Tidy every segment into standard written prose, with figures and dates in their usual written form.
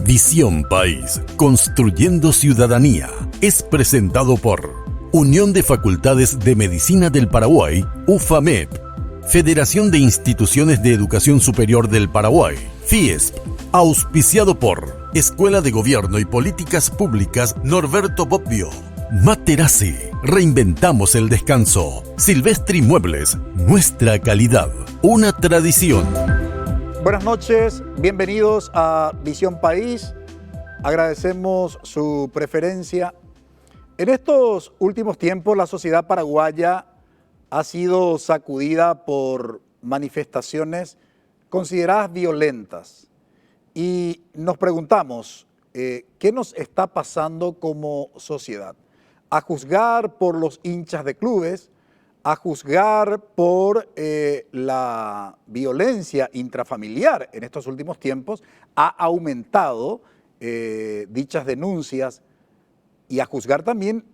Visión País, construyendo ciudadanía, es presentado por Unión de Facultades de Medicina del Paraguay, UFAMEP, Federación de Instituciones de Educación Superior del Paraguay, FIESP, auspiciado por Escuela de Gobierno y Políticas Públicas Norberto Bobbio, Materazzi, reinventamos el descanso, Silvestri Muebles, nuestra calidad, una tradición. Buenas noches, bienvenidos a Visión País. Agradecemos su preferencia. En estos últimos tiempos la sociedad paraguaya ha sido sacudida por manifestaciones consideradas violentas y nos preguntamos ¿qué nos está pasando como sociedad? A juzgar por los hinchas de clubes, a juzgar por la violencia intrafamiliar en estos últimos tiempos, ha aumentado dichas denuncias y a juzgar también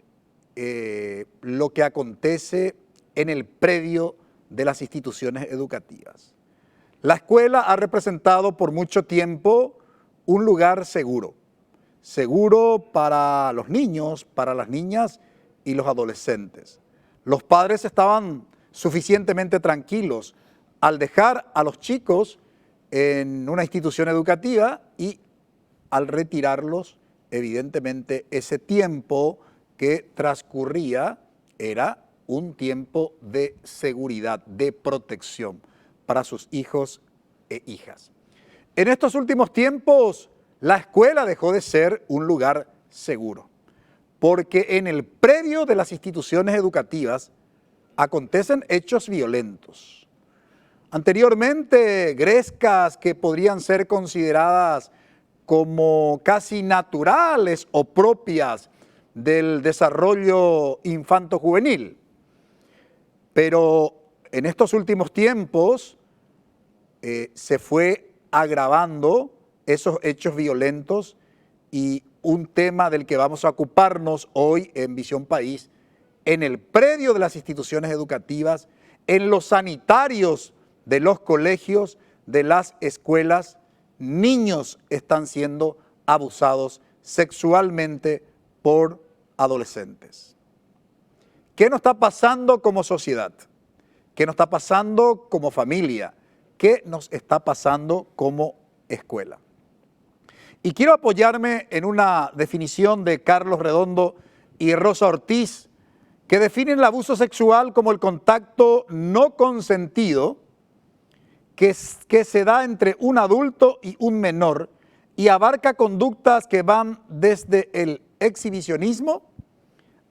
lo que acontece en el predio de las instituciones educativas. La escuela ha representado por mucho tiempo un lugar seguro, seguro para los niños, para las niñas y los adolescentes. Los padres estaban suficientemente tranquilos al dejar a los chicos en una institución educativa y al retirarlos, evidentemente, ese tiempo que transcurría era un tiempo de seguridad, de protección para sus hijos e hijas. En estos últimos tiempos, la escuela dejó de ser un lugar seguro, porque en el predio de las instituciones educativas acontecen hechos violentos. Anteriormente, grescas que podrían ser consideradas como casi naturales o propias del desarrollo infanto-juvenil. Pero en estos últimos tiempos se fue agravando esos hechos violentos y un tema del que vamos a ocuparnos hoy en Visión País, en el predio de las instituciones educativas, en los sanitarios de los colegios, de las escuelas, niños están siendo abusados sexualmente por adolescentes. ¿Qué nos está pasando como sociedad? ¿Qué nos está pasando como familia? ¿Qué nos está pasando como escuela? Y quiero apoyarme en una definición de Carlos Redondo y Rosa Ortiz, que definen el abuso sexual como el contacto no consentido que se da entre un adulto y un menor y abarca conductas que van desde el exhibicionismo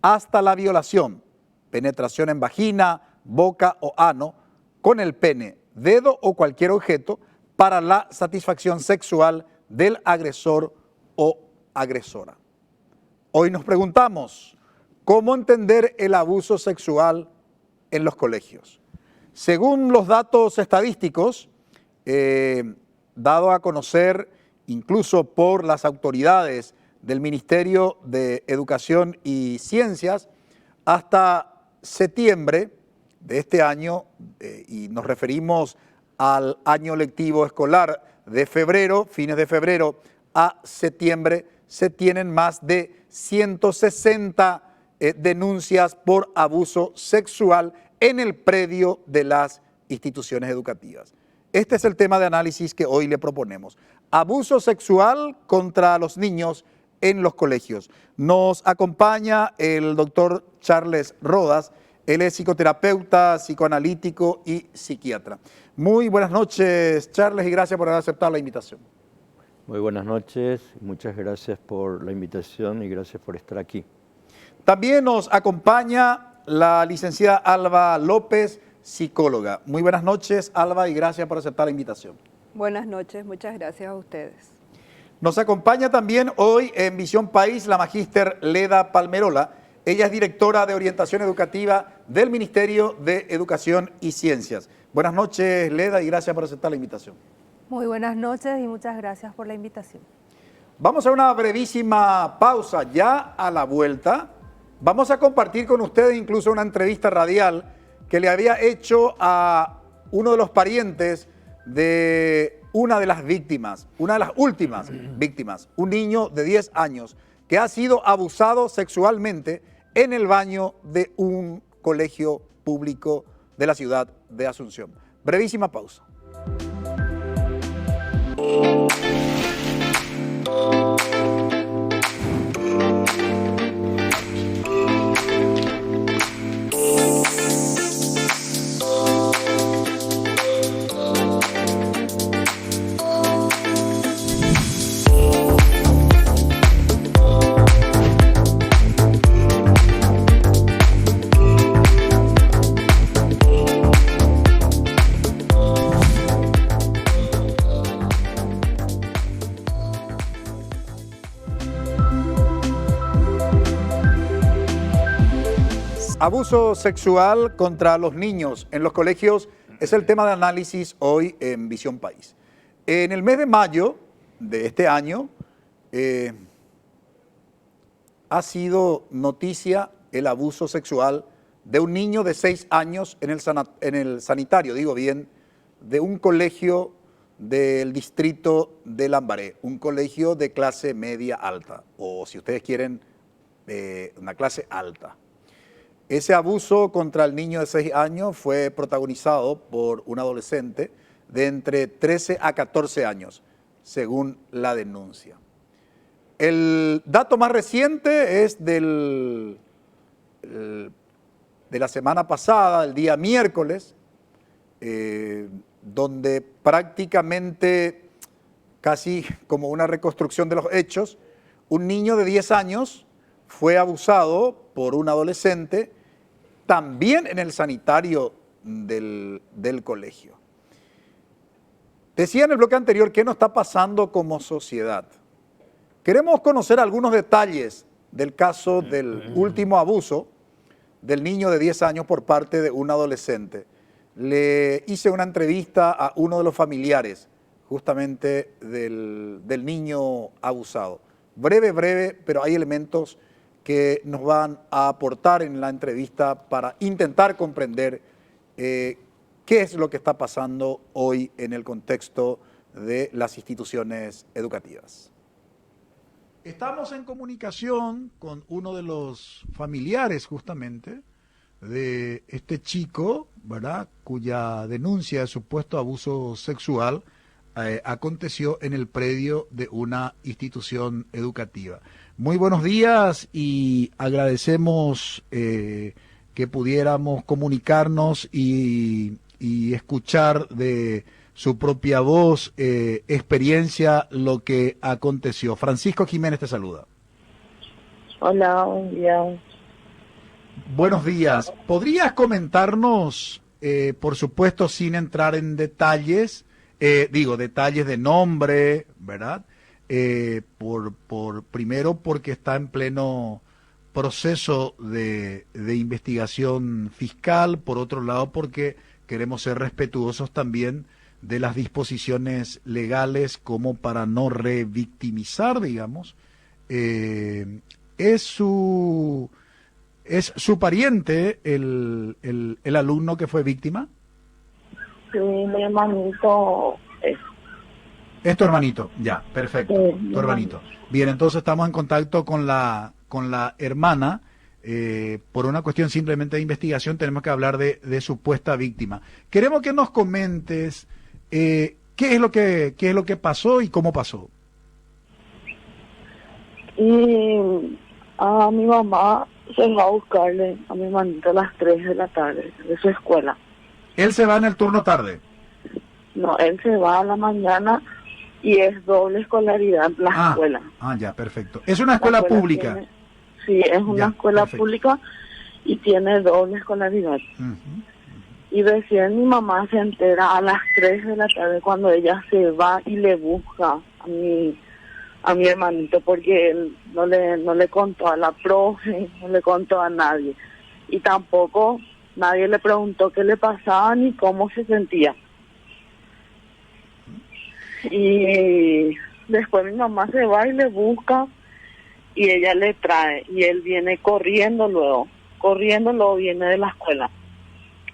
hasta la violación, penetración en vagina, boca o ano, con el pene, dedo o cualquier objeto para la satisfacción sexual del agresor o agresora. Hoy nos preguntamos, ¿cómo entender el abuso sexual en los colegios? Según los datos estadísticos, dado a conocer incluso por las autoridades del Ministerio de Educación y Ciencias, hasta septiembre de este año, y nos referimos al año lectivo escolar de febrero, fines de febrero a septiembre, se tienen más de 160 denuncias por abuso sexual en el predio de las instituciones educativas. Este es el tema de análisis que hoy le proponemos. Abuso sexual contra los niños en los colegios. Nos acompaña el doctor Charles Rodas. Él es psicoterapeuta, psicoanalítico y psiquiatra. Muy buenas noches, Charles, y gracias por haber aceptado la invitación. Muy buenas noches, muchas gracias por la invitación y gracias por estar aquí. También nos acompaña la licenciada Alba López, psicóloga. Muy buenas noches, Alba, y gracias por aceptar la invitación. Buenas noches, muchas gracias a ustedes. Nos acompaña también hoy en Visión País la magíster Leda Palmerola. Ella es directora de orientación educativa del Ministerio de Educación y Ciencias. Buenas noches, Leda, y gracias por aceptar la invitación. Muy buenas noches y muchas gracias por la invitación. Vamos a una brevísima pausa. Ya a la vuelta vamos a compartir con ustedes incluso una entrevista radial que le había hecho a uno de los parientes de una de las víctimas, una de las últimas víctimas, un niño de 10 años que ha sido abusado sexualmente en el baño de un colegio público de la ciudad de Asunción. Brevísima pausa. Abuso sexual contra los niños en los colegios es el tema de análisis hoy en Visión País. En el mes de mayo de este año ha sido noticia el abuso sexual de un niño de 6 años en el sanitario, digo bien, de un colegio del distrito de Lambaré, un colegio de clase media alta, o si ustedes quieren, una clase alta. Ese abuso contra el niño de 6 años fue protagonizado por un adolescente de entre 13 a 14 años, según la denuncia. El dato más reciente es de la semana pasada, el día miércoles, donde prácticamente, casi como una reconstrucción de los hechos, un niño de 10 años fue abusado por un adolescente también en el sanitario del colegio. Decía en el bloque anterior qué nos está pasando como sociedad. Queremos conocer algunos detalles del caso del último abuso del niño de 10 años por parte de un adolescente. Le hice una entrevista a uno de los familiares justamente del niño abusado. Breve, pero hay elementos que nos van a aportar en la entrevista para intentar comprender qué es lo que está pasando hoy en el contexto de las instituciones educativas. Estamos en comunicación con uno de los familiares justamente de este chico, ¿verdad?, cuya denuncia de supuesto abuso sexual aconteció en el predio de una institución educativa. Muy buenos días y agradecemos que pudiéramos comunicarnos y escuchar de su propia voz, experiencia, lo que aconteció. Francisco Jiménez te saluda. Hola, buen día. Buenos días. ¿Podrías comentarnos, por supuesto sin entrar en detalles, detalles de nombre, ¿verdad? Primero porque está en pleno proceso de investigación fiscal, por otro lado porque queremos ser respetuosos también de las disposiciones legales como para no revictimizar, digamos. ¿Es su pariente el alumno que fue víctima? Sí, mi hermanito Es tu hermanito, ya, perfecto, sí, tu hermanito. Bien, entonces estamos en contacto con la hermana. Por una cuestión simplemente de investigación tenemos que hablar de supuesta víctima. Queremos que nos comentes qué es lo que pasó y cómo pasó. Y a mi mamá se va a buscarle a mi hermanito a las 3 de la tarde de su escuela. Él se va en el turno tarde. No, él se va a la mañana y es doble escolaridad la escuela. Ya, perfecto. ¿Es una escuela pública? Sí, es una escuela perfecto. pública y tiene doble escolaridad. Y recién mi mamá se entera a las 3 de la tarde cuando ella se va y le busca a mi hermanito, porque él no le contó a la profe, no le contó a nadie. Y tampoco nadie le preguntó qué le pasaba ni cómo se sentía. Y después mi mamá se va y le busca y ella le trae y él viene corriendo luego viene de la escuela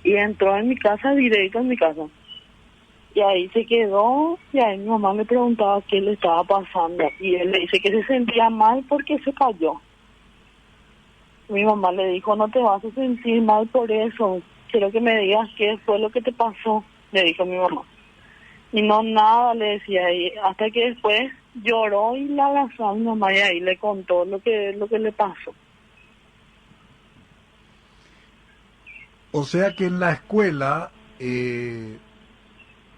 y entró en mi casa, directo en mi casa, Y ahí se quedó, y ahí mi mamá le preguntaba qué le estaba pasando. Y él le dice que se sentía mal porque se cayó. Mi mamá le dijo, no te vas a sentir mal por eso. Quiero que me digas qué fue lo que te pasó, le dijo mi mamá. Y no, nada, le decía. Y hasta que después lloró y la abrazó a mi mamá y ahí le contó lo que le pasó. O sea que en la escuela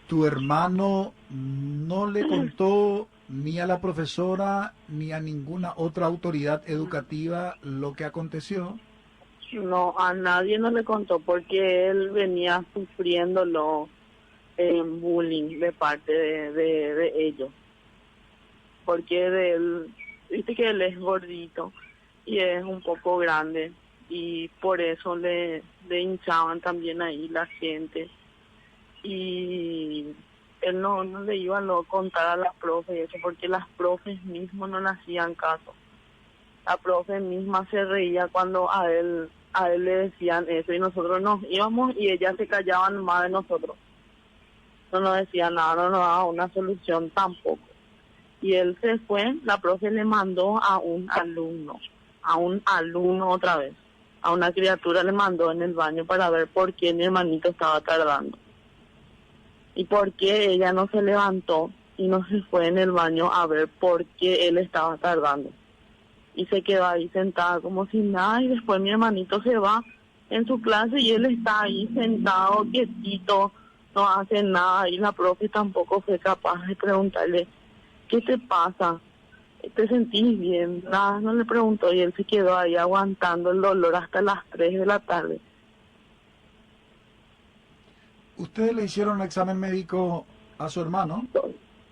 tu hermano no le contó ni a la profesora ni a ninguna otra autoridad educativa lo que aconteció. No, a nadie no le contó porque él venía sufriéndolo bullying de parte de ellos. Porque viste que él es gordito y es un poco grande y por eso le hinchaban también ahí la gente. Y él no le iba a contar a las profes eso porque las profes mismos no le hacían caso. La profe misma se reía cuando a él le decían eso y nosotros nos íbamos y ellas se callaban más de nosotros. No nos decía nada, no nos daba una solución tampoco. Y él se fue, la profe le mandó a un alumno otra vez, a una criatura le mandó en el baño para ver por qué mi hermanito estaba tardando. Y por qué ella no se levantó y no se fue en el baño a ver por qué él estaba tardando. Y se quedó ahí sentada como sin nada y después mi hermanito se va en su clase y él está ahí sentado, quietito, no hace nada y la profe tampoco fue capaz de preguntarle, ¿qué te pasa? ¿Te sentís bien? Nada, no le preguntó y él se quedó ahí aguantando el dolor hasta las 3 de la tarde. ¿Ustedes le hicieron un examen médico a su hermano?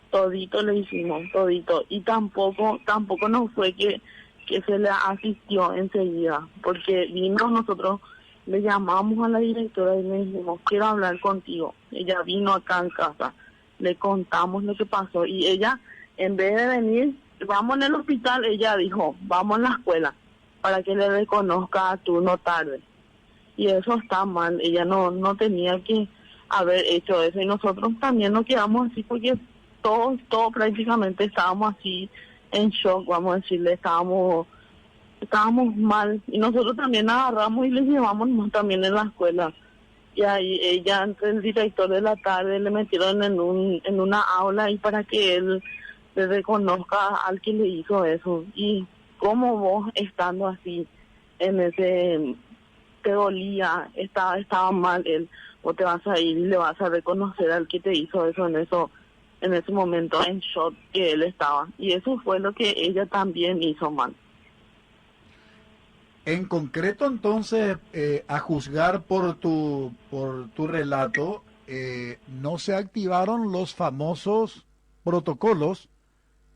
Todito le hicimos, todito. Y tampoco no fue que se le asistió enseguida, porque vino, nosotros le llamamos a la directora y le dijimos, quiero hablar contigo. Ella vino acá en casa, le contamos lo que pasó y ella, en vez de venir, vamos en el hospital, ella dijo, vamos a la escuela para que le reconozca a turno tarde. Y eso está mal, ella no tenía que haber hecho eso y nosotros también nos quedamos así porque todos prácticamente estábamos así en shock, vamos a decirle, estábamos mal y nosotros también agarramos y le llevamos también en la escuela y ahí ella entre el director de la tarde le metieron en una aula y para que él le reconozca al que le hizo eso. Y como vos estando así en ese te dolía, estaba mal él, o te vas a ir y le vas a reconocer al que te hizo eso en ese momento en shock que él estaba. Y eso fue lo que ella también hizo mal. En concreto, entonces, a juzgar por tu relato, no se activaron los famosos protocolos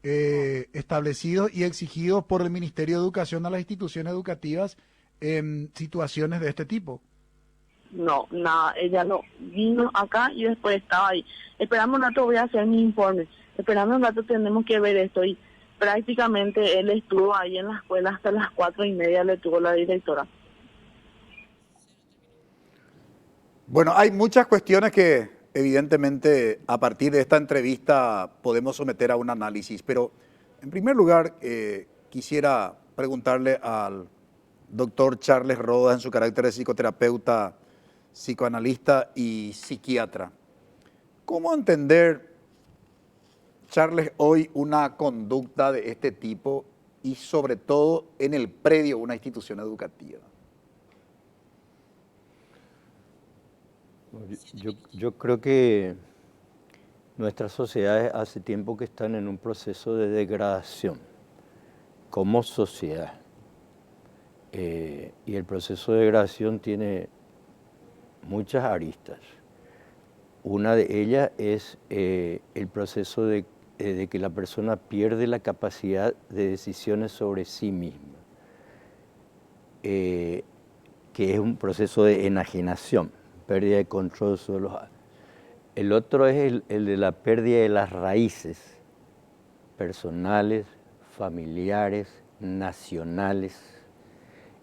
establecidos y exigidos por el Ministerio de Educación a las instituciones educativas en situaciones de este tipo. No, nada, ella no vino acá y después estaba ahí. Esperando un rato voy a hacer mi informe. Esperando un rato tenemos que ver esto y prácticamente él estuvo ahí en la escuela hasta las 4:30 le tuvo la directora. Bueno, hay muchas cuestiones que evidentemente a partir de esta entrevista podemos someter a un análisis, pero en primer lugar quisiera preguntarle al doctor Charles Rodas en su carácter de psicoterapeuta, psicoanalista y psiquiatra. ¿Cómo entender, Charles, hoy una conducta de este tipo y sobre todo en el predio de una institución educativa? Yo creo que nuestras sociedades hace tiempo que están en un proceso de degradación como sociedad. Y el proceso de degradación tiene muchas aristas. Una de ellas es el proceso de que la persona pierde la capacidad de decisiones sobre sí misma, que es un proceso de enajenación, pérdida de control sobre los... El otro es el de la pérdida de las raíces personales, familiares, nacionales.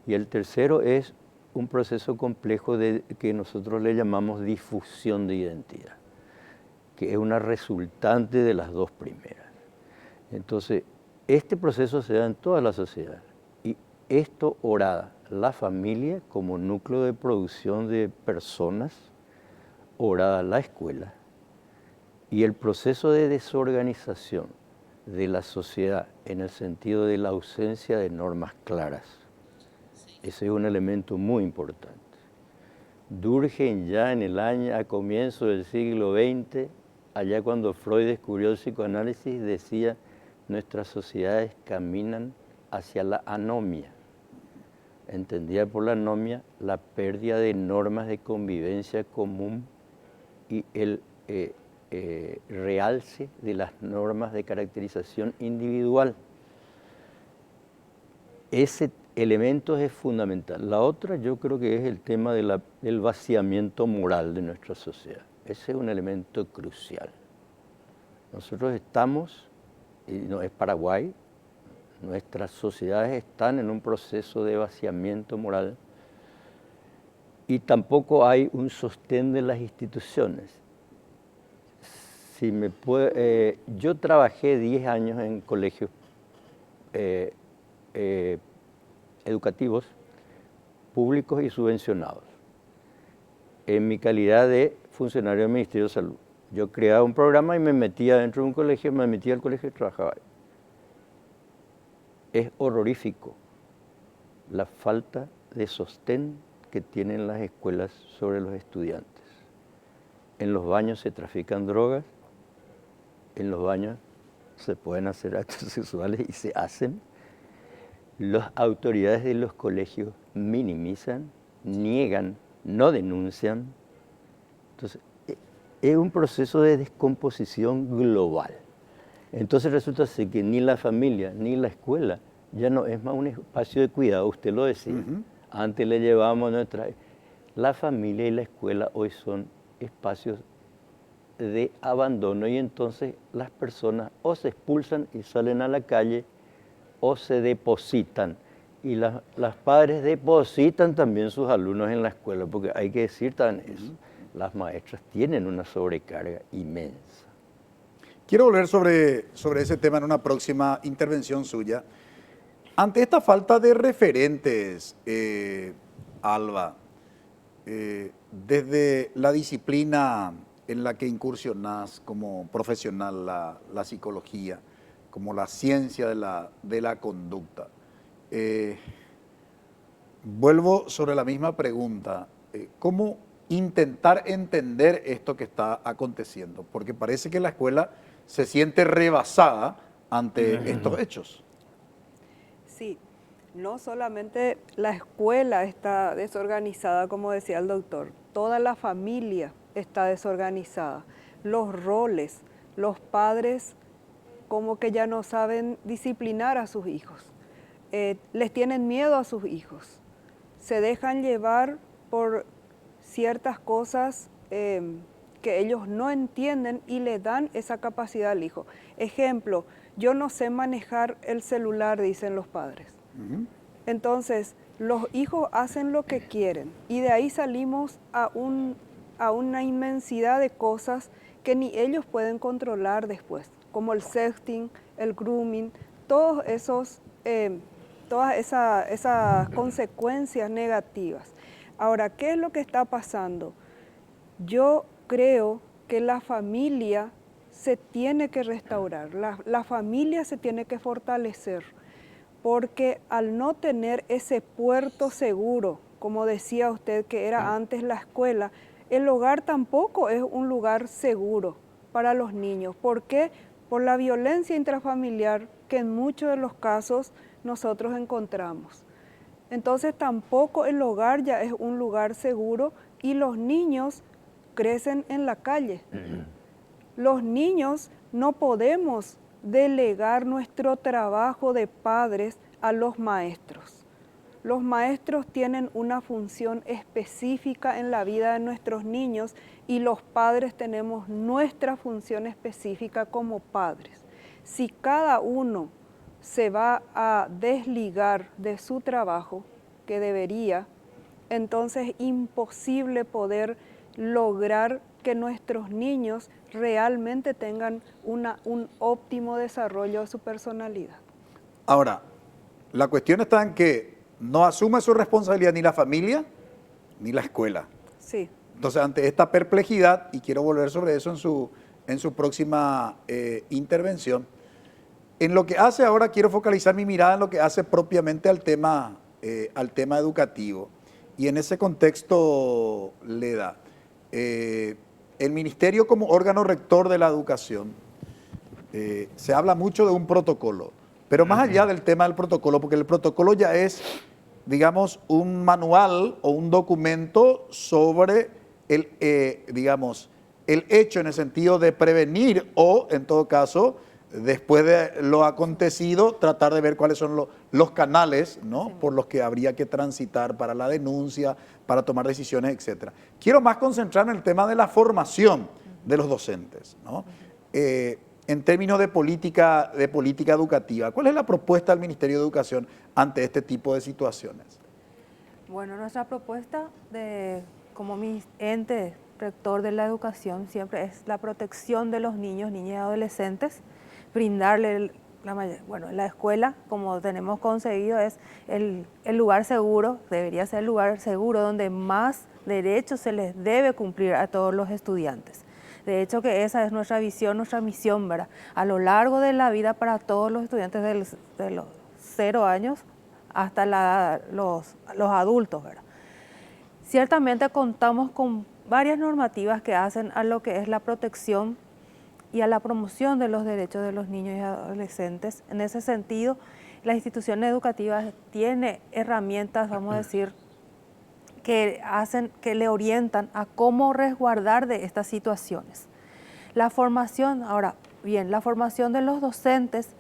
Y el tercero es un proceso complejo que nosotros le llamamos difusión de identidad, que es una resultante de las dos primeras. Entonces, este proceso se da en toda la sociedad y esto orada la familia como núcleo de producción de personas, orada la escuela, y el proceso de desorganización de la sociedad en el sentido de la ausencia de normas claras. Ese es un elemento muy importante. Durkheim ya en el año, a comienzo del siglo XX, allá cuando Freud descubrió el psicoanálisis, decía, nuestras sociedades caminan hacia la anomia. Entendía por la anomia la pérdida de normas de convivencia común y el realce de las normas de caracterización individual. Ese elemento es fundamental. La otra yo creo que es el tema del vaciamiento moral de nuestra sociedad. Ese es un elemento crucial. Nosotros estamos, y no es Paraguay, nuestras sociedades están en un proceso de vaciamiento moral y tampoco hay un sostén de las instituciones. Yo trabajé 10 años en colegios educativos públicos y subvencionados, en mi calidad de funcionario del Ministerio de Salud. Yo creaba un programa y me metía dentro de un colegio, me metía al colegio y trabajaba ahí. Es horrorífico la falta de sostén que tienen las escuelas sobre los estudiantes. En los baños se trafican drogas, en los baños se pueden hacer actos sexuales y se hacen. Las autoridades de los colegios minimizan, niegan, no denuncian. Entonces, es un proceso de descomposición global. Entonces resulta ser que ni la familia ni la escuela ya no es más un espacio de cuidado, usted lo decía. Antes le llevábamos nuestra... La familia y la escuela hoy son espacios de abandono y entonces las personas o se expulsan y salen a la calle o se depositan. Y las padres depositan también sus alumnos en la escuela, porque hay que decir también eso. Las maestras tienen una sobrecarga inmensa. Quiero volver sobre ese tema en una próxima intervención suya. Ante esta falta de referentes, Alba, desde la disciplina en la que incursionás como profesional, la psicología, como la ciencia de la conducta, vuelvo sobre la misma pregunta. ¿Cómo intentar entender esto que está aconteciendo? Porque parece que la escuela se siente rebasada ante estos hechos. Sí, no solamente la escuela está desorganizada, como decía el doctor, toda la familia está desorganizada. Los roles, los padres como que ya no saben disciplinar a sus hijos, les tienen miedo a sus hijos, se dejan llevar por ciertas cosas que ellos no entienden y le dan esa capacidad al hijo. Ejemplo, yo no sé manejar el celular, dicen los padres. Entonces, los hijos hacen lo que quieren y de ahí salimos a una inmensidad de cosas que ni ellos pueden controlar después, como el sexting, el grooming, todas esas consecuencias negativas. Ahora, ¿qué es lo que está pasando? Yo creo que la familia se tiene que restaurar, la familia se tiene que fortalecer, porque al no tener ese puerto seguro, como decía usted que era antes la escuela, el hogar tampoco es un lugar seguro para los niños. ¿Por qué? Por la violencia intrafamiliar que en muchos de los casos nosotros encontramos. Entonces tampoco el hogar ya es un lugar seguro y los niños crecen en la calle. Los niños no podemos delegar nuestro trabajo de padres a los maestros. Los maestros tienen una función específica en la vida de nuestros niños y los padres tenemos nuestra función específica como padres. Si cada uno se va a desligar de su trabajo, que debería, entonces es imposible poder lograr que nuestros niños realmente tengan un óptimo desarrollo de su personalidad. Ahora, la cuestión está en que no asume su responsabilidad ni la familia ni la escuela. Sí. Entonces, ante esta perplejidad, y quiero volver sobre eso en su próxima intervención, en lo que hace ahora, quiero focalizar mi mirada en lo que hace propiamente al tema educativo. Y en ese contexto, Leda, el Ministerio como órgano rector de la educación, se habla mucho de un protocolo, pero más allá del tema del protocolo, porque el protocolo ya es, digamos, un manual o un documento sobre el hecho en el sentido de prevenir o, en todo caso, después de lo acontecido, tratar de ver cuáles son los canales, ¿no?, por los que habría que transitar para la denuncia, para tomar decisiones, etc. Quiero más concentrarme en el tema de la formación de los docentes, ¿no? En términos de política educativa, ¿cuál es la propuesta del Ministerio de Educación ante este tipo de situaciones? Bueno, nuestra propuesta como mi ente rector de la educación siempre es la protección de los niños, niñas y adolescentes, brindarle, la escuela, como tenemos concebido, es el lugar seguro, debería ser el lugar seguro donde más derechos se les debe cumplir a todos los estudiantes. De hecho, que esa es nuestra visión, nuestra misión, ¿verdad? A lo largo de la vida para todos los estudiantes de los 0 años hasta los adultos, ¿verdad? Ciertamente contamos con varias normativas que hacen a lo que es la protección y a la promoción de los derechos de los niños y adolescentes. En ese sentido, la institución educativa tiene herramientas, vamos a decir, que le orientan a cómo resguardar de estas situaciones. La formación, la formación de los docentes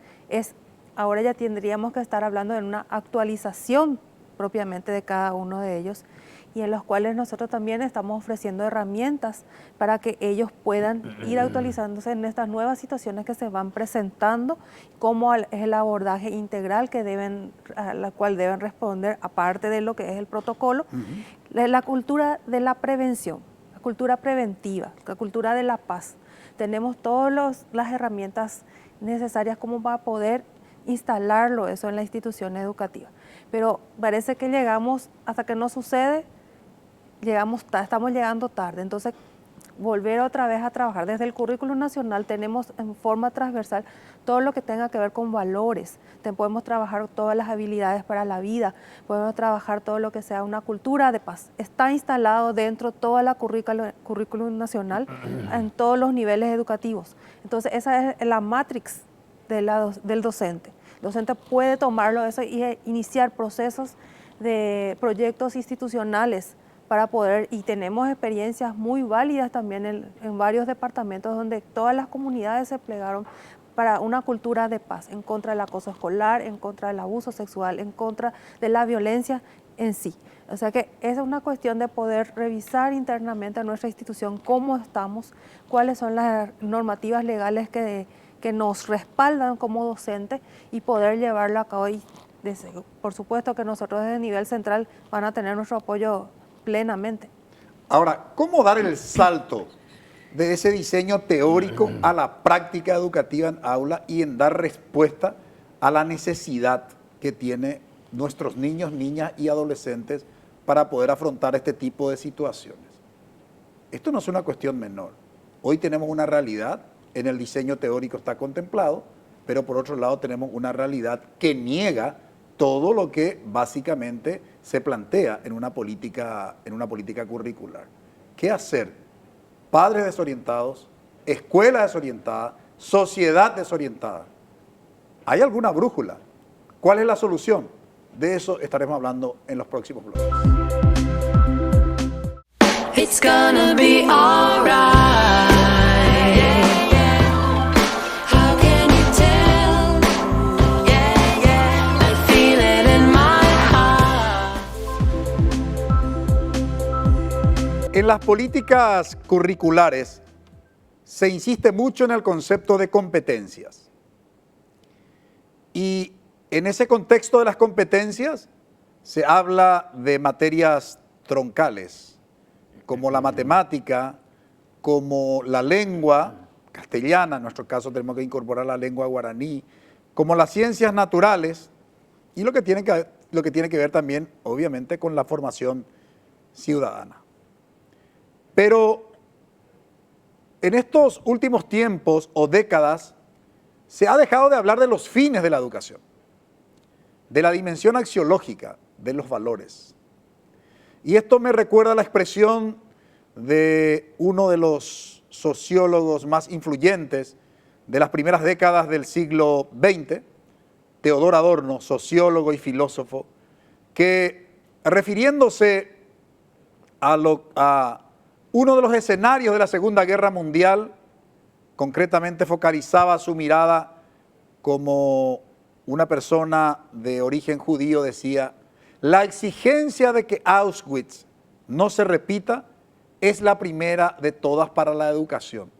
ahora ya tendríamos que estar hablando de una actualización propiamente de cada uno de ellos, y en los cuales nosotros también estamos ofreciendo herramientas para que ellos puedan ir actualizándose en estas nuevas situaciones que se van presentando, cómo es el abordaje integral a la cual deben responder, aparte de lo que es el protocolo, la cultura de la prevención, la cultura preventiva, la cultura de la paz. Tenemos todas las herramientas necesarias como para poder instalarlo eso en la institución educativa. Pero parece que llegamos, hasta que no sucede, estamos llegando tarde. Entonces, volver otra vez a trabajar desde el currículo nacional, tenemos en forma transversal todo lo que tenga que ver con valores. Podemos trabajar todas las habilidades para la vida, podemos trabajar todo lo que sea una cultura de paz. Está instalado dentro de toda la currículum nacional en todos los niveles educativos. Entonces, esa es la matrix del docente. El docente puede tomarlo eso y iniciar procesos de proyectos institucionales para poder, y tenemos experiencias muy válidas también en varios departamentos donde todas las comunidades se plegaron para una cultura de paz, en contra del acoso escolar, en contra del abuso sexual, en contra de la violencia en sí. O sea que esa es una cuestión de poder revisar internamente a nuestra institución cómo estamos, cuáles son las normativas legales que nos respaldan como docentes y poder llevarlo a cabo. Y por supuesto que nosotros desde el nivel central van a tener nuestro apoyo plenamente. Ahora, ¿cómo dar el salto de ese diseño teórico a la práctica educativa en aula y en dar respuesta a la necesidad que tienen nuestros niños, niñas y adolescentes para poder afrontar este tipo de situaciones? Esto no es una cuestión menor. Hoy tenemos una realidad, en el diseño teórico está contemplado, pero por otro lado tenemos una realidad que niega todo lo que básicamente se plantea en una política curricular. ¿Qué hacer? Padres desorientados, escuela desorientada, sociedad desorientada. ¿Hay alguna brújula? ¿Cuál es la solución? De eso estaremos hablando en los próximos bloques. It's gonna be alright. En las políticas curriculares se insiste mucho en el concepto de competencias. Y en ese contexto de las competencias se habla de materias troncales, como la matemática, como la lengua castellana, en nuestro caso tenemos que incorporar la lengua guaraní, como las ciencias naturales y lo que tiene que ver también, obviamente, con la formación ciudadana. Pero en estos últimos tiempos o décadas se ha dejado de hablar de los fines de la educación, de la dimensión axiológica de los valores. Y esto me recuerda a la expresión de uno de los sociólogos más influyentes de las primeras décadas del siglo XX, Teodor Adorno, sociólogo y filósofo, que refiriéndose a uno de los escenarios de la Segunda Guerra Mundial, concretamente focalizaba su mirada como una persona de origen judío, decía: la exigencia de que Auschwitz no se repita es la primera de todas para la educación.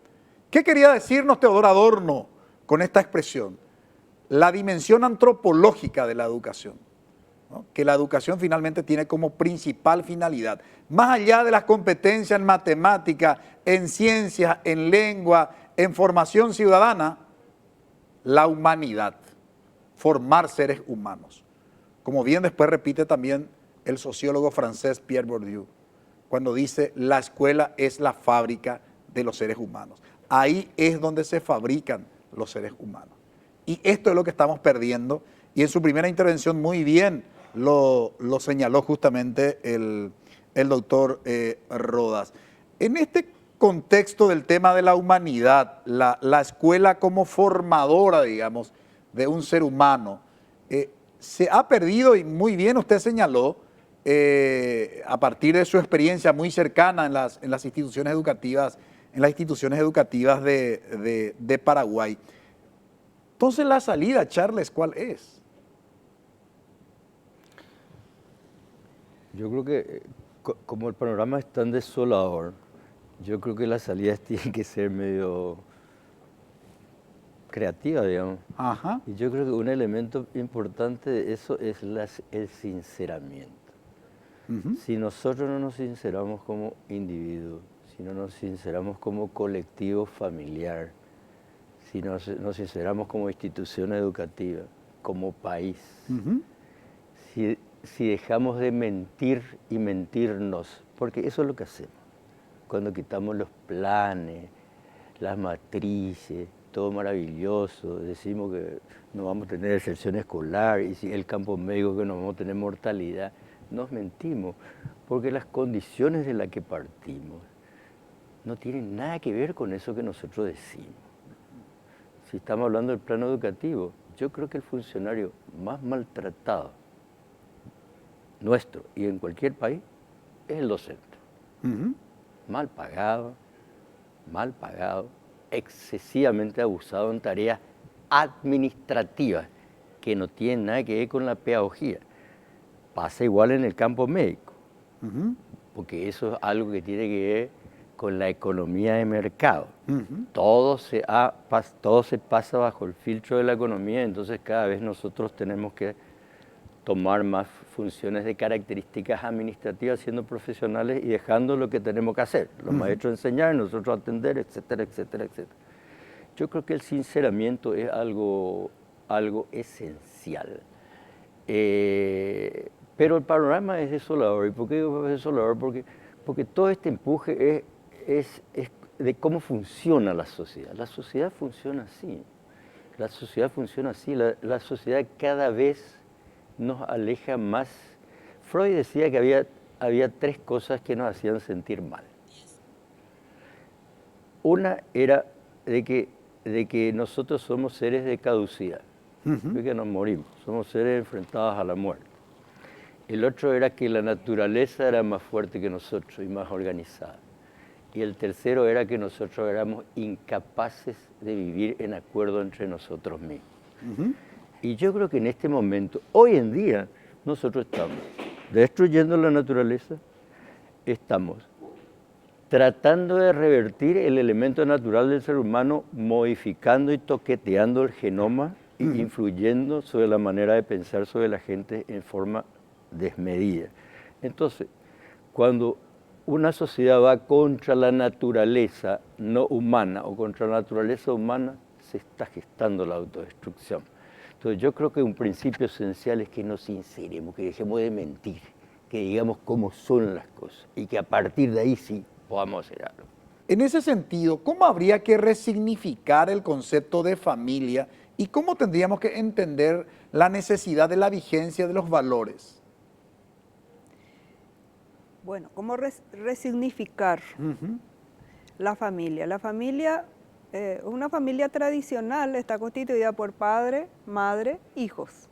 ¿Qué quería decirnos Teodor Adorno con esta expresión? La dimensión antropológica de la educación, ¿no? Que la educación finalmente tiene como principal finalidad, más allá de las competencias en matemática, en ciencias, en lengua, en formación ciudadana, la humanidad, formar seres humanos. Como bien después repite también el sociólogo francés Pierre Bourdieu, cuando dice: la escuela es la fábrica de los seres humanos. Ahí es donde se fabrican los seres humanos. Y esto es lo que estamos perdiendo, y en su primera intervención muy bien lo señaló justamente el doctor Rodas. En este contexto del tema de la humanidad, la escuela como formadora, digamos, de un ser humano, se ha perdido, y muy bien usted señaló, a partir de su experiencia muy cercana en las instituciones educativas, de Paraguay. Entonces, la salida, Charles, ¿cuál es? Yo creo que como el panorama es tan desolador, yo creo que la salida tiene que ser medio creativa, digamos. Ajá. Y yo creo que un elemento importante de eso es el sinceramiento. Si nosotros no nos sinceramos como individuos, si no nos sinceramos como colectivo familiar, si no nos sinceramos como institución educativa, como país, si dejamos de mentir y mentirnos, porque eso es lo que hacemos, cuando quitamos los planes, las matrices, todo maravilloso, decimos que no vamos a tener excepción escolar, y si el campo médico que no vamos a tener mortalidad, nos mentimos, porque las condiciones de las que partimos no tienen nada que ver con eso que nosotros decimos. Si estamos hablando del plano educativo, yo creo que el funcionario más maltratado nuestro y en cualquier país es el docente. Mal pagado, excesivamente abusado en tareas administrativas que no tienen nada que ver con la pedagogía. Pasa igual en el campo médico, porque eso es algo que tiene que ver con la economía de mercado. Todo se pasa bajo el filtro de la economía, entonces cada vez nosotros tenemos que tomar más funciones de características administrativas siendo profesionales y dejando lo que tenemos que hacer. Los maestros enseñar, nosotros atender, etcétera, etcétera, etcétera. Yo creo que el sinceramiento es algo esencial. Pero el panorama es desolador. ¿Y por qué digo que es desolador? Porque todo este empuje es de cómo funciona la sociedad. La sociedad funciona así. La sociedad cada vez nos aleja más. Freud decía que había tres cosas que nos hacían sentir mal. Una era de que nosotros somos seres de caducidad, de que nos morimos, somos seres enfrentados a la muerte. El otro era que la naturaleza era más fuerte que nosotros y más organizada. Y el tercero era que nosotros éramos incapaces de vivir en acuerdo entre nosotros mismos. Y yo creo que en este momento, hoy en día, nosotros estamos destruyendo la naturaleza, estamos tratando de revertir el elemento natural del ser humano, modificando y toqueteando el genoma e influyendo sobre la manera de pensar sobre la gente en forma desmedida. Entonces, cuando una sociedad va contra la naturaleza no humana o contra la naturaleza humana, se está gestando la autodestrucción. Entonces yo creo que un principio esencial es que nos sinceremos, que dejemos de mentir, que digamos cómo son las cosas y que a partir de ahí sí podamos hacer algo. En ese sentido, ¿cómo habría que resignificar el concepto de familia y cómo tendríamos que entender la necesidad de la vigencia de los valores? Bueno, ¿cómo resignificar la familia? La familia, una familia tradicional está constituida por padre, madre, hijos.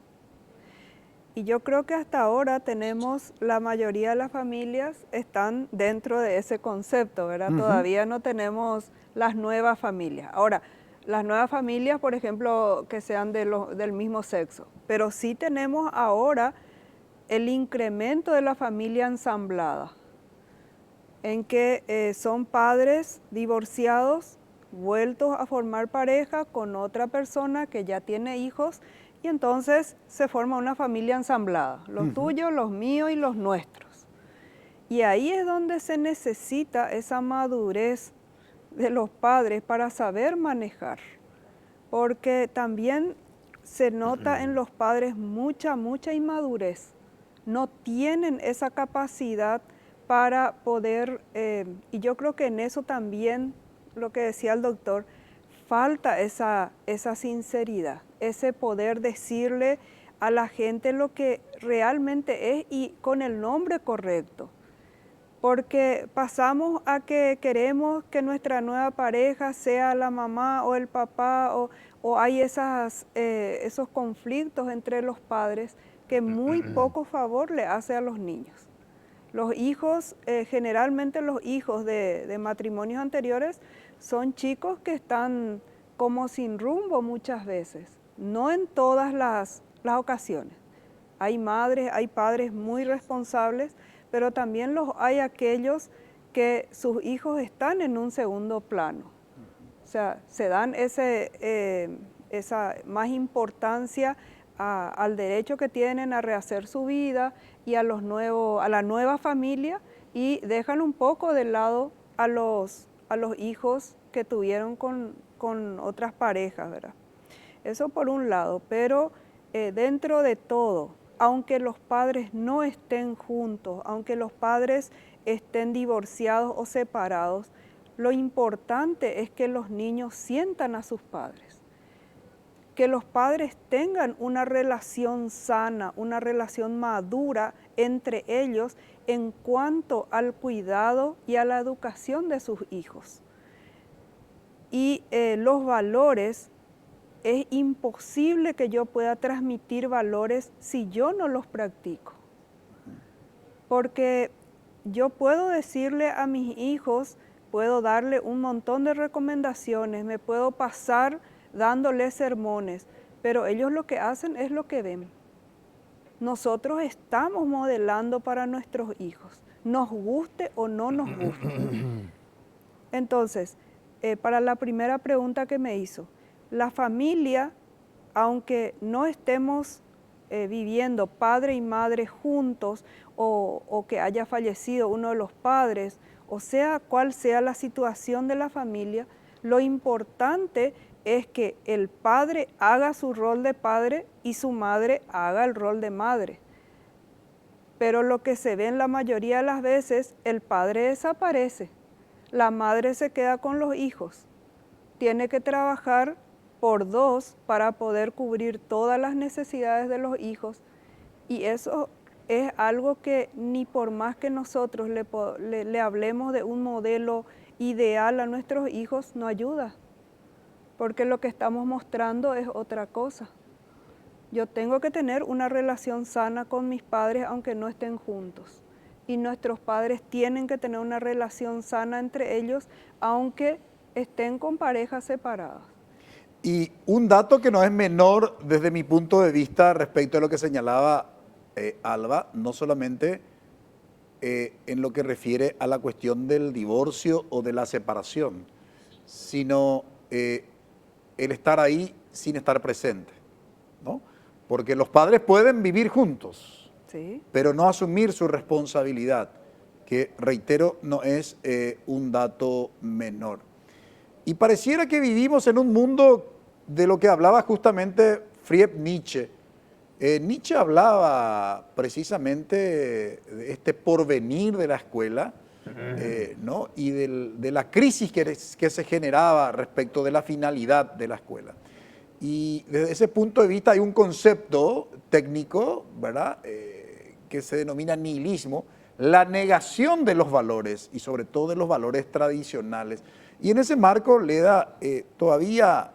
Y yo creo que hasta ahora tenemos, la mayoría de las familias están dentro de ese concepto, ¿verdad? Todavía no tenemos las nuevas familias. Ahora, las nuevas familias, por ejemplo, que sean del mismo sexo, pero sí tenemos ahora el incremento de la familia ensamblada, en que son padres divorciados, vueltos a formar pareja con otra persona que ya tiene hijos, y entonces se forma una familia ensamblada, los tuyos, los míos y los nuestros. Y ahí es donde se necesita esa madurez de los padres para saber manejar, porque también se nota en los padres mucha inmadurez. No tienen esa capacidad para poder, y yo creo que en eso también, lo que decía el doctor, falta esa sinceridad, ese poder decirle a la gente lo que realmente es y con el nombre correcto. Porque pasamos a que queremos que nuestra nueva pareja sea la mamá o el papá, o hay esos conflictos entre los padres que muy poco favor le hace a los niños. Los hijos, generalmente los hijos de matrimonios anteriores son chicos que están como sin rumbo muchas veces, no en todas las ocasiones. Hay madres, hay padres muy responsables, pero también hay aquellos que sus hijos están en un segundo plano. O sea, se dan esa más importancia al derecho que tienen a rehacer su vida y a la nueva familia, y dejan un poco de lado a los hijos que tuvieron con otras parejas, ¿verdad? Eso por un lado, pero dentro de todo, aunque los padres no estén juntos, aunque los padres estén divorciados o separados, lo importante es que los niños sientan a sus padres, que los padres tengan una relación sana, una relación madura entre ellos en cuanto al cuidado y a la educación de sus hijos. Y los valores, es imposible que yo pueda transmitir valores si yo no los practico. Porque yo puedo decirle a mis hijos, puedo darle un montón de recomendaciones, me puedo pasar dándoles sermones, pero ellos lo que hacen es lo que ven. Nosotros estamos modelando para nuestros hijos, nos guste o no nos guste. Entonces, para la primera pregunta que me hizo, la familia, aunque no estemos viviendo padre y madre juntos o que haya fallecido uno de los padres, o sea, cual sea la situación de la familia, lo importante es que el padre haga su rol de padre y su madre haga el rol de madre. Pero lo que se ve en la mayoría de las veces, el padre desaparece, la madre se queda con los hijos, tiene que trabajar por dos para poder cubrir todas las necesidades de los hijos, y eso es algo que ni por más que nosotros le hablemos de un modelo ideal a nuestros hijos, no ayuda, porque lo que estamos mostrando es otra cosa. Yo tengo que tener una relación sana con mis padres aunque no estén juntos, y nuestros padres tienen que tener una relación sana entre ellos aunque estén con parejas separadas. Y un dato que no es menor desde mi punto de vista respecto a lo que señalaba Alba, no solamente en lo que refiere a la cuestión del divorcio o de la separación, sino el estar ahí sin estar presente, ¿no? Porque los padres pueden vivir juntos, ¿Sí? pero no asumir su responsabilidad. que, reitero, no es un dato menor. Y pareciera que vivimos en un mundo de lo que hablaba justamente Friedrich Nietzsche. Nietzsche hablaba precisamente de este porvenir de la escuela, ¿no? Y de la crisis que se generaba respecto de la finalidad de la escuela. Y desde ese punto de vista hay un concepto técnico, ¿verdad?, que se denomina nihilismo, la negación de los valores y sobre todo de los valores tradicionales. Y en ese marco, Leda, todavía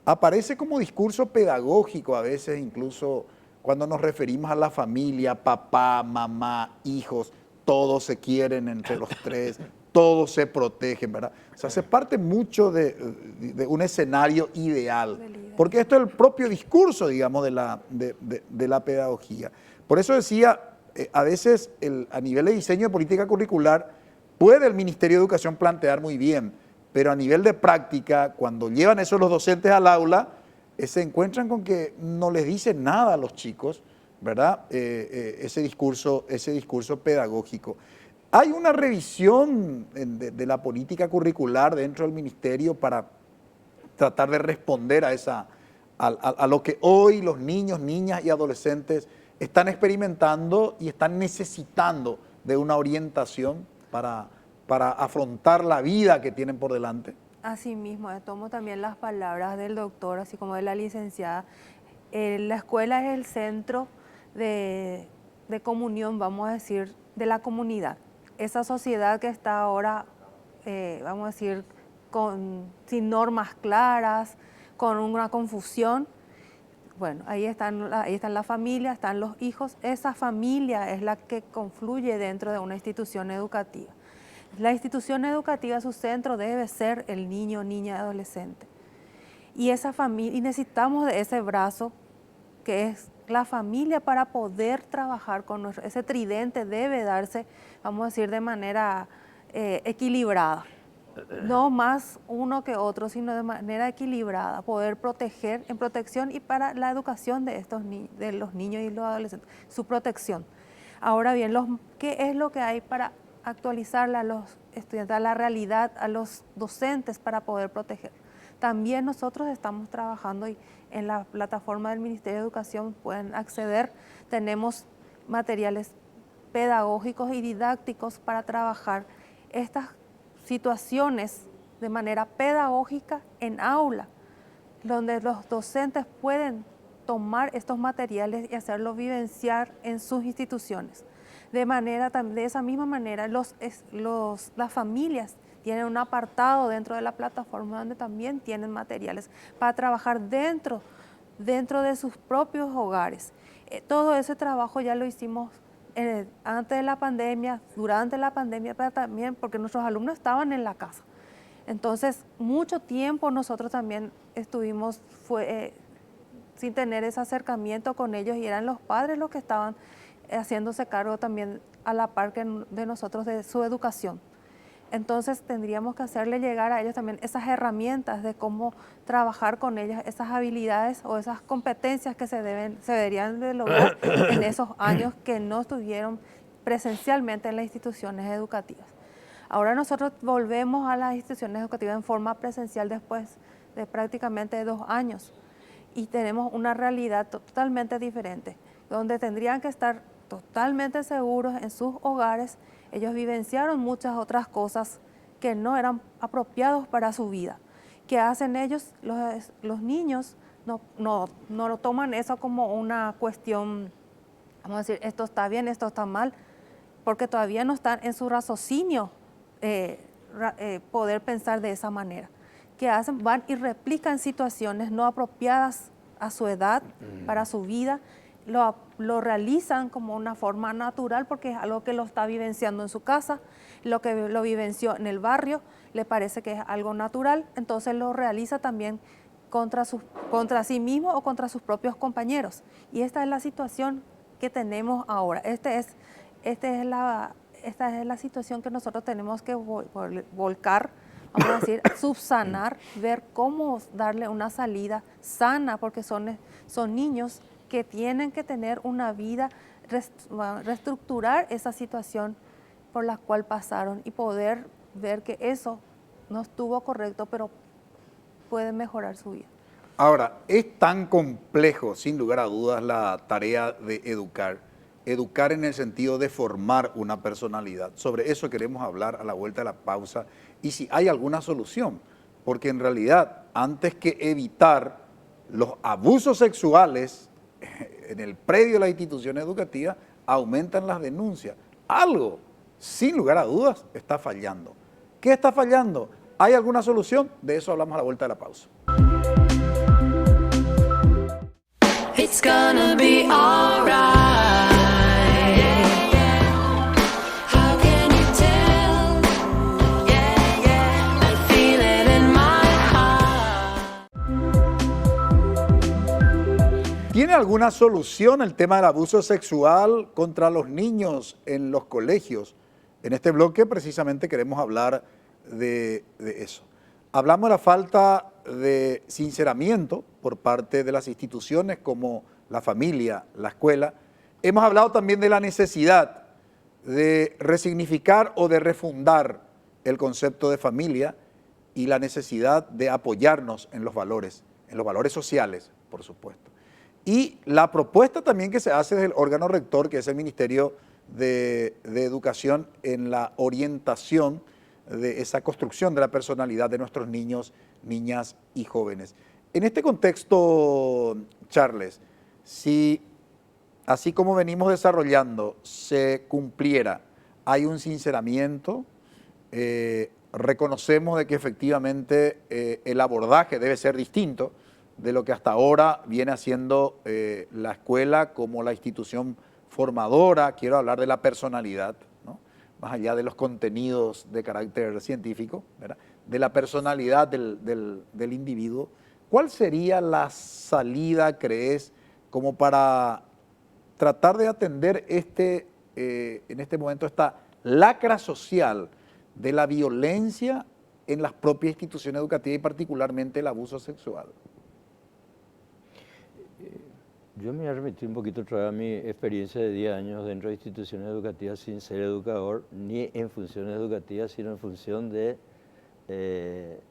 aparece como discurso pedagógico a veces, incluso cuando nos referimos a la familia, papá, mamá, hijos, todos se quieren entre los tres, todos se protegen, ¿verdad? O sea, se parte mucho de un escenario ideal, porque esto es el propio discurso, digamos, de la pedagogía. Por eso decía, a veces a nivel de diseño de política curricular puede el Ministerio de Educación plantear muy bien, pero a nivel de práctica, cuando llevan eso los docentes al aula, se encuentran con que no les dicen nada a los chicos, ¿verdad? Ese discurso pedagógico. ¿Hay una revisión de la política curricular dentro del ministerio para tratar de responder a lo que hoy los niños, niñas y adolescentes están experimentando y están necesitando de una orientación para afrontar la vida que tienen por delante? Asimismo, tomo también las palabras del doctor, así como de la licenciada. La escuela es el centro de comunión, vamos a decir, de la comunidad. Esa sociedad que está ahora, vamos a decir, sin normas claras, con una confusión. Bueno, ahí están la familia, están los hijos. Esa familia es la que confluye dentro de una institución educativa. La institución educativa, su centro debe ser el niño, niña, adolescente. Y esa familia, y necesitamos de ese brazo que es la familia para poder trabajar con ese tridente debe darse, vamos a decir, de manera equilibrada. No más uno que otro, sino de manera equilibrada, poder proteger, en protección y para la educación de los niños y los adolescentes, su protección. Ahora bien, ¿qué es lo que hay para actualizarla a los estudiantes, a la realidad, a los docentes para poder proteger? También nosotros estamos trabajando y en la plataforma del Ministerio de Educación pueden acceder, tenemos materiales pedagógicos y didácticos para trabajar estas situaciones de manera pedagógica en aula, donde los docentes pueden tomar estos materiales y hacerlos vivenciar en sus instituciones. De esa misma manera, las familias tienen un apartado dentro de la plataforma donde también tienen materiales para trabajar dentro de sus propios hogares. Todo ese trabajo ya lo hicimos antes de la pandemia, durante la pandemia, pero también porque nuestros alumnos estaban en la casa. Entonces, mucho tiempo nosotros también estuvimos sin tener ese acercamiento con ellos y eran los padres los que estaban haciéndose cargo también a la par de nosotros de su educación. Entonces tendríamos que hacerle llegar a ellos también esas herramientas de cómo trabajar con ellas, esas habilidades o esas competencias que se deberían de lograr en esos años que no estuvieron presencialmente en las instituciones educativas. Ahora nosotros volvemos a las instituciones educativas en forma presencial después de prácticamente 2 años y tenemos una realidad totalmente diferente, donde tendrían que estar totalmente seguros en sus hogares. Ellos vivenciaron muchas otras cosas que no eran apropiados para su vida. ¿Qué hacen ellos? Los niños no lo toman eso como una cuestión, vamos a decir, esto está bien, esto está mal, porque todavía no están en su raciocinio poder pensar de esa manera. ¿Qué hacen? Van y replican situaciones no apropiadas a su edad, para su vida, lo realizan como una forma natural porque es algo que lo está vivenciando en su casa, lo que lo vivenció en el barrio, le parece que es algo natural, entonces lo realiza también contra sí mismo o contra sus propios compañeros. Y esta es la situación que tenemos ahora. Esta es la situación que nosotros tenemos que volcar, vamos a decir, subsanar, ver cómo darle una salida sana, porque son niños que tienen que tener una vida, reestructurar esa situación por las cuales pasaron y poder ver que eso no estuvo correcto, pero pueden mejorar su vida. Ahora, es tan complejo, sin lugar a dudas, la tarea de educar. Educar en el sentido de formar una personalidad. Sobre eso queremos hablar a la vuelta de la pausa y si hay alguna solución. Porque en realidad, antes que evitar los abusos sexuales en el predio de la institución educativa, aumentan las denuncias. Algo, sin lugar a dudas, está fallando. ¿Qué está fallando? ¿Hay alguna solución? De eso hablamos a la vuelta de la pausa. It's gonna be alright. How can you tell? Yeah, yeah, I feel it in my heart. ¿Tiene alguna solución el tema del abuso sexual contra los niños en los colegios? En este bloque precisamente queremos hablar de eso. Hablamos de la falta de sinceramiento por parte de las instituciones como la familia, la escuela. Hemos hablado también de la necesidad de resignificar o de refundar el concepto de familia y la necesidad de apoyarnos en los valores sociales, por supuesto. Y la propuesta también que se hace del órgano rector, que es el Ministerio de Educación, en la orientación de esa construcción de la personalidad de nuestros niños, niñas y jóvenes. En este contexto, Charles, si así como venimos desarrollando se cumpliera, hay un sinceramiento, reconocemos de que efectivamente el abordaje debe ser distinto de lo que hasta ahora viene haciendo la escuela como la institución formadora, quiero hablar de la personalidad, ¿no? Más allá de los contenidos de carácter científico, ¿verdad? De la personalidad del individuo. ¿Cuál sería la salida, crees, como para tratar de atender en este momento esta lacra social de la violencia en las propias instituciones educativas y particularmente el abuso sexual? Yo me voy a remitir un poquito otra vez a mi experiencia de 10 años dentro de instituciones educativas sin ser educador, ni en funciones educativas, sino en función de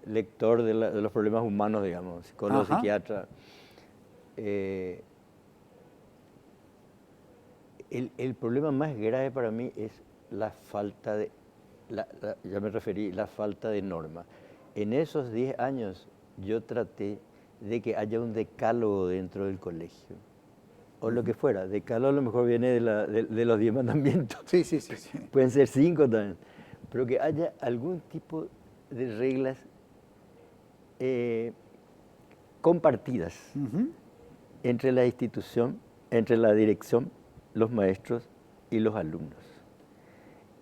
lector de los problemas humanos, digamos, psicólogo, psiquiatra. El problema más grave para mí es la falta de, ya me referí, la falta de norma. En esos 10 años yo traté de que haya un decálogo dentro del colegio, o lo que fuera. Decálogo a lo mejor viene de los 10 mandamientos. Sí. Pueden ser 5 también, pero que haya algún tipo de reglas compartidas entre la institución, entre la dirección, los maestros y los alumnos.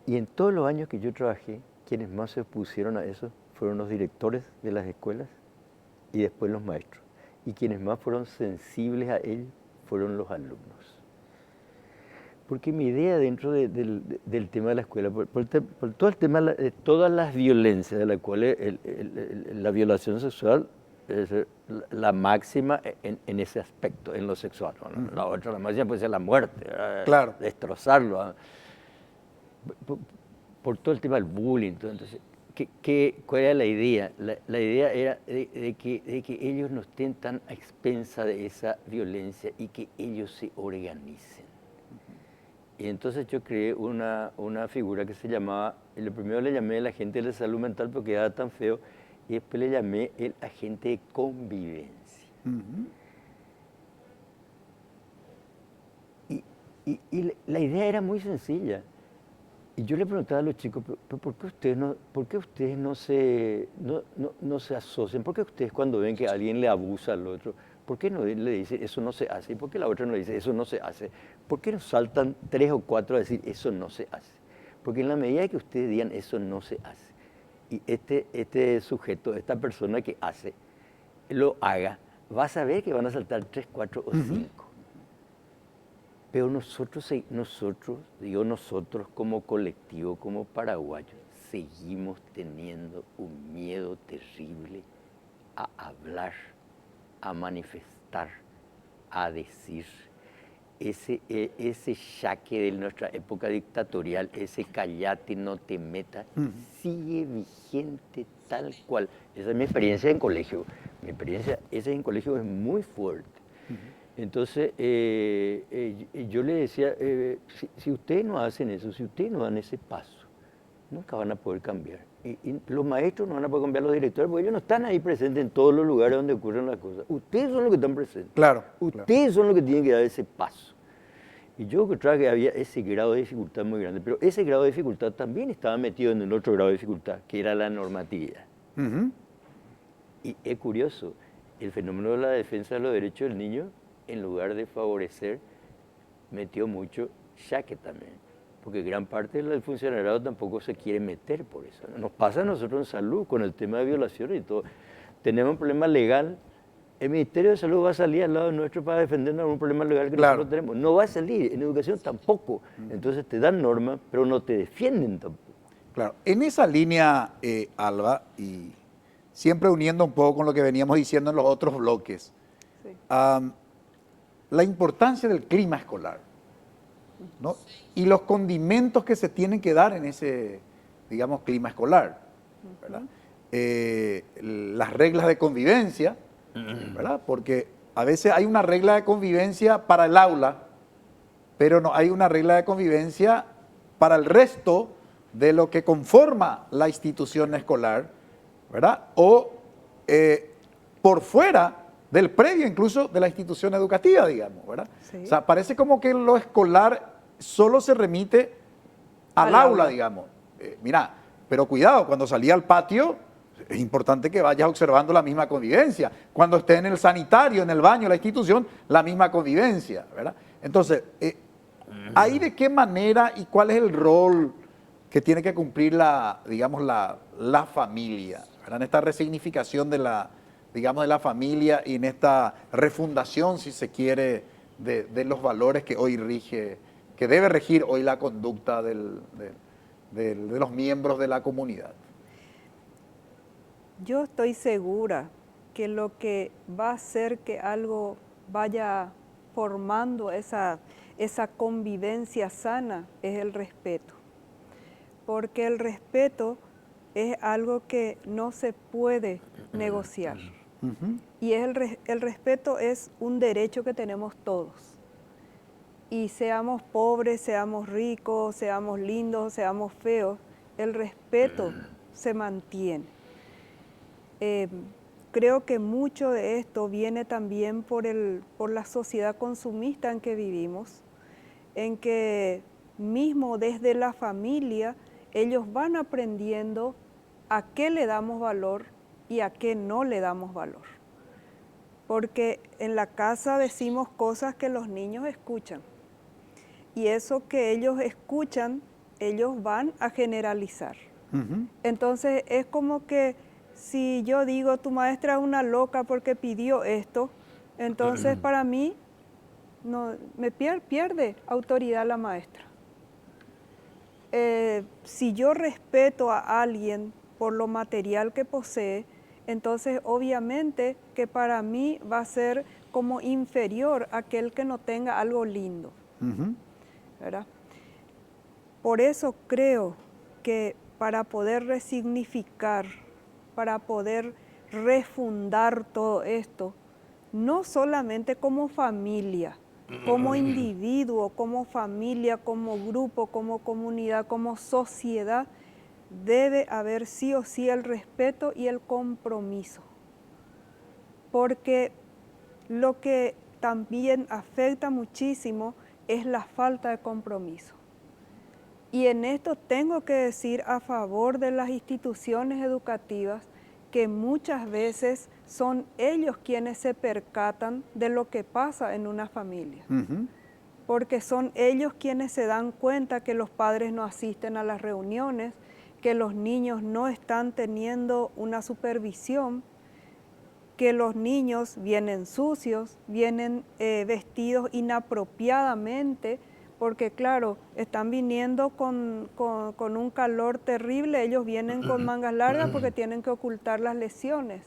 Y en todos los años que yo trabajé, quienes más se opusieron a eso fueron los directores de las escuelas y después los maestros. Y quienes más fueron sensibles a ello fueron los alumnos. Porque mi idea dentro del tema de la escuela, por todo el tema de todas las violencias, de la cual la violación sexual es la máxima en ese aspecto, en lo sexual, ¿no? La otra, la máxima puede ser la muerte, claro, destrozarlo, ¿no? Por todo el tema del bullying. Entonces, ¿cuál era la idea? La idea era de que ellos no estén tan a expensa de esa violencia y que ellos se organicen. Y entonces yo creé una figura que se llamaba, lo primero le llamé el agente de salud mental porque era tan feo, y después le llamé el agente de convivencia. Y la idea era muy sencilla. Y yo le preguntaba a los chicos, ¿pero por qué ustedes no se asocian? ¿Por qué ustedes cuando ven que alguien le abusa al otro, por qué no le dicen eso no se hace? ¿Y por qué la otra no dice eso no se hace? ¿Por qué no saltan 3 o 4 a decir eso no se hace? Porque en la medida que ustedes digan eso no se hace, y este sujeto, esta persona que hace, lo haga, va a saber que van a saltar 3, 4 o 5. Pero nosotros como colectivo, como paraguayos, seguimos teniendo un miedo terrible a hablar, a manifestar, a decir. ese yaque de nuestra época dictatorial, ese callate, no te metas, sigue vigente tal cual. Esa es mi experiencia en colegio. Mi experiencia esa en colegio es muy fuerte. Entonces, yo le decía, si ustedes no hacen eso, si ustedes no dan ese paso, nunca van a poder cambiar. Y los maestros no van a poder cambiar, los directores, porque ellos no están ahí presentes en todos los lugares donde ocurren las cosas. Ustedes son los que están presentes. Claro. Ustedes son los que tienen que dar ese paso. Y yo creo que había ese grado de dificultad muy grande, pero ese grado de dificultad también estaba metido en el otro grado de dificultad, que era la normatividad. Y es curioso, el fenómeno de la defensa de los derechos del niño, en lugar de favorecer, metió mucho yaque también. Porque gran parte del funcionariado tampoco se quiere meter por eso. Nos pasa a nosotros en salud con el tema de violaciones y todo. Tenemos un problema legal. El Ministerio de Salud va a salir al lado nuestro para defendernos de un problema legal que nosotros tenemos. No va a salir, en educación tampoco. Entonces te dan normas, pero no te defienden tampoco. Claro, en esa línea, Alba, y siempre uniendo un poco con lo que veníamos diciendo en los otros bloques, Sí. La importancia del clima escolar, ¿no? Y los condimentos que se tienen que dar en ese, digamos, clima escolar, ¿verdad? Las reglas de convivencia, ¿verdad? Porque a veces hay una regla de convivencia para el aula, pero no hay una regla de convivencia para el resto de lo que conforma la institución escolar, ¿verdad? O por fuera del predio incluso de la institución educativa, digamos, ¿verdad? Sí. O sea, parece como que lo escolar solo se remite al aula, digamos. Mira, pero cuidado, cuando salí al patio, es importante que vayas observando la misma convivencia. Cuando esté en el sanitario, en el baño, la institución, la misma convivencia, ¿verdad? Entonces, ¿ahí de qué manera y cuál es el rol que tiene que cumplir la familia, ¿verdad? En esta resignificación de la familia y en esta refundación, si se quiere, de los valores que hoy que debe regir hoy la conducta de los miembros de la comunidad? Yo estoy segura que lo que va a hacer que algo vaya formando esa convivencia sana es el respeto. Porque el respeto es algo que no se puede negociar. Y el respeto es un derecho que tenemos todos. Y seamos pobres, seamos ricos, seamos lindos, seamos feos, el respeto se mantiene. Creo que mucho de esto viene también por la sociedad consumista en que vivimos, en que mismo desde la familia ellos van aprendiendo a qué le damos valor y a qué no le damos valor. Porque en la casa decimos cosas que los niños escuchan. Y eso que ellos escuchan, ellos van a generalizar. Entonces es como que si yo digo, tu maestra es una loca porque pidió esto, entonces para mí no, me pierde autoridad la maestra. Si yo respeto a alguien por lo material que posee, entonces obviamente que para mí va a ser como inferior a aquel que no tenga algo lindo, ¿verdad? Por eso creo que para poder resignificar, para poder refundar todo esto, no solamente como familia, como individuo, como familia, como grupo, como comunidad, como sociedad, debe haber sí o sí el respeto y el compromiso. Porque lo que también afecta muchísimo es la falta de compromiso. Y en esto tengo que decir a favor de las instituciones educativas que muchas veces son ellos quienes se percatan de lo que pasa en una familia. Porque son ellos quienes se dan cuenta que los padres no asisten a las reuniones, que los niños no están teniendo una supervisión, que los niños vienen sucios, vienen vestidos inapropiadamente, porque claro, están viniendo con un calor terrible, ellos vienen con mangas largas porque tienen que ocultar las lesiones.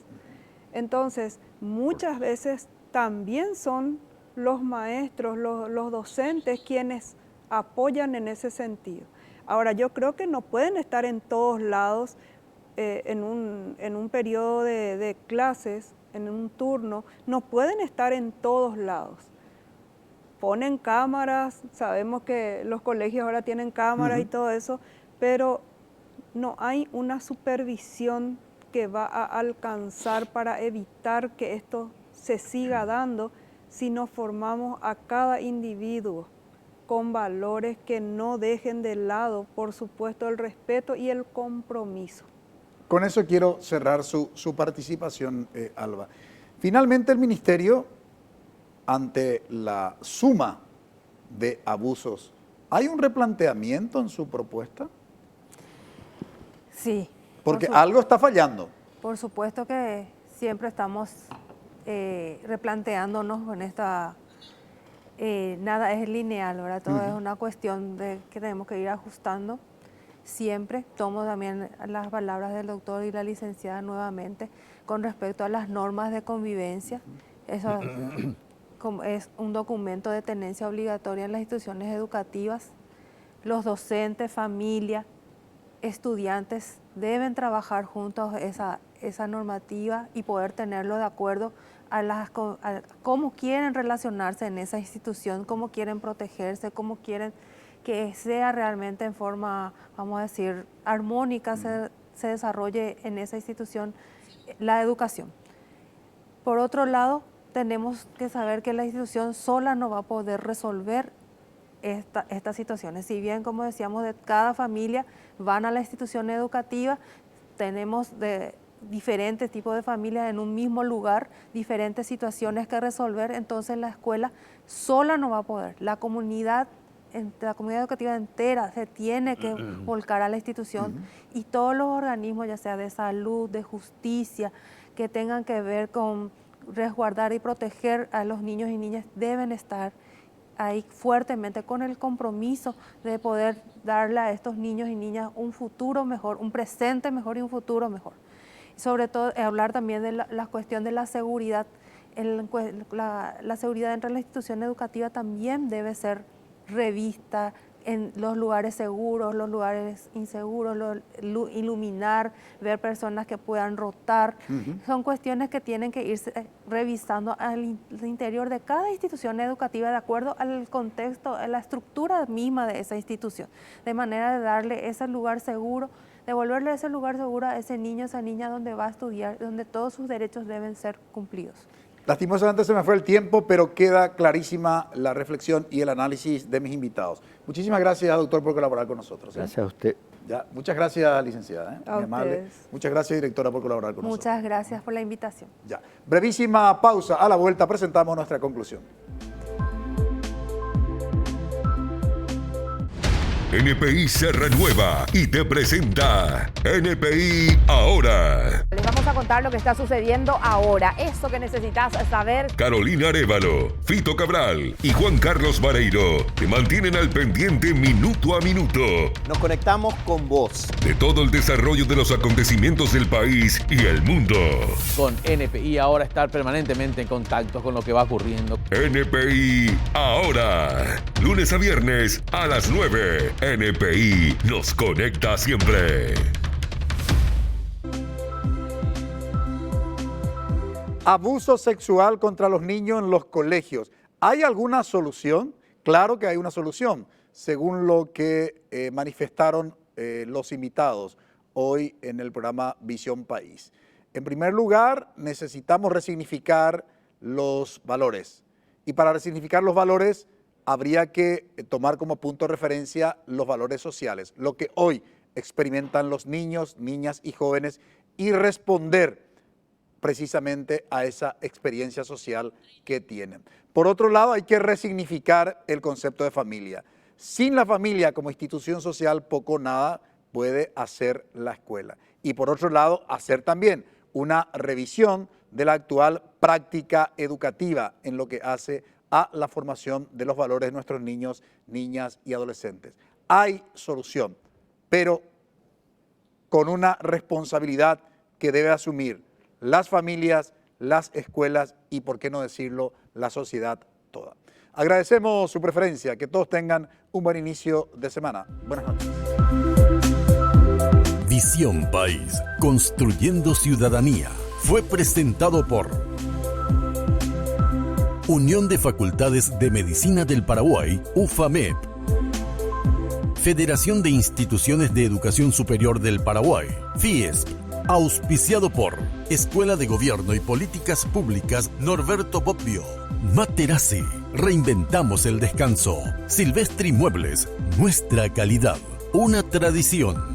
Entonces, muchas veces también son los maestros, los docentes quienes apoyan en ese sentido. Ahora, yo creo que no pueden estar en todos lados en un periodo de clases, en un turno, no pueden estar en todos lados. Ponen cámaras, sabemos que los colegios ahora tienen cámaras y todo eso, pero no hay una supervisión que va a alcanzar para evitar que esto se siga dando si nos formamos a cada individuo con valores que no dejen de lado, por supuesto, el respeto y el compromiso. Con eso quiero cerrar su participación, Alba. Finalmente, el Ministerio, ante la suma de abusos, ¿hay un replanteamiento en su propuesta? Sí. Porque algo está fallando. Por supuesto que siempre estamos replanteándonos con esta... nada es lineal, ¿verdad? Todo es una cuestión de que tenemos que ir ajustando siempre. Tomo también las palabras del doctor y la licenciada nuevamente con respecto a las normas de convivencia. Eso es un documento de tenencia obligatoria en las instituciones educativas. Los docentes, familia, estudiantes deben trabajar juntos esa normativa y poder tenerlo de acuerdo a cómo quieren relacionarse en esa institución, cómo quieren protegerse, cómo quieren que sea realmente en forma, vamos a decir, armónica, se desarrolle en esa institución la educación. Por otro lado, tenemos que saber que la institución sola no va a poder resolver estas situaciones. Si bien, como decíamos, de cada familia van a la institución educativa, tenemos de diferentes tipos de familias en un mismo lugar, diferentes situaciones que resolver, entonces la escuela sola no va a poder. La comunidad educativa entera se tiene que volcar a la institución y todos los organismos, ya sea de salud, de justicia, que tengan que ver con resguardar y proteger a los niños y niñas, deben estar ahí fuertemente con el compromiso de poder darle a estos niños y niñas un futuro mejor, un presente mejor y un futuro mejor. Sobre todo hablar también de la cuestión de la seguridad. La seguridad dentro de la institución educativa también debe ser revista en los lugares seguros, los lugares inseguros, iluminar, ver personas que puedan rotar. Son cuestiones que tienen que irse revisando al interior de cada institución educativa de acuerdo al contexto, a la estructura misma de esa institución, de manera de darle ese lugar seguro, devolverle ese lugar seguro a ese niño, esa niña donde va a estudiar, donde todos sus derechos deben ser cumplidos. Lastimosamente se me fue el tiempo, pero queda clarísima la reflexión y el análisis de mis invitados. Muchísimas gracias, doctor, por colaborar con nosotros. Gracias a usted. Ya, muchas gracias, licenciada. A Muy amable. ustedes. Muchas gracias, directora, por colaborar con nosotros. Muchas gracias por la invitación. Ya. Brevísima pausa. A la vuelta presentamos nuestra conclusión. NPI se renueva y te presenta NPI Ahora. Les vamos a contar lo que está sucediendo ahora. Eso que necesitas saber. Carolina Arévalo, Fito Cabral y Juan Carlos Vareiro te mantienen al pendiente minuto a minuto Nos conectamos con vos. de todo el desarrollo de los acontecimientos del país y el mundo. Con NPI ahora estar permanentemente en contacto con lo que va ocurriendo. NPI Ahora. Lunes a viernes a las 9. NPI nos conecta siempre. Abuso sexual contra los niños en los colegios. ¿Hay alguna solución? Claro que hay una solución, según lo que manifestaron los invitados hoy en el programa Visión País. En primer lugar, necesitamos resignificar los valores. Y para resignificar los valores, habría que tomar como punto de referencia los valores sociales, lo que hoy experimentan los niños, niñas y jóvenes, y responder precisamente a esa experiencia social que tienen. Por otro lado, hay que resignificar el concepto de familia. Sin la familia como institución social, poco o nada puede hacer la escuela. Y por otro lado, hacer también una revisión de la actual práctica educativa en lo que hace a la formación de los valores de nuestros niños, niñas y adolescentes. Hay solución, pero con una responsabilidad que debe asumir las familias, las escuelas y, por qué no decirlo, la sociedad toda. Agradecemos su preferencia, que todos tengan un buen inicio de semana. Buenas noches. Visión País, construyendo ciudadanía. Fue presentado por Unión de Facultades de Medicina del Paraguay, UFAMEP. Federación de Instituciones de Educación Superior del Paraguay, FIESP. Auspiciado por Escuela de Gobierno y Políticas Públicas Norberto Bobbio. Materazzi, reinventamos el descanso. Silvestri Muebles, nuestra calidad, una tradición.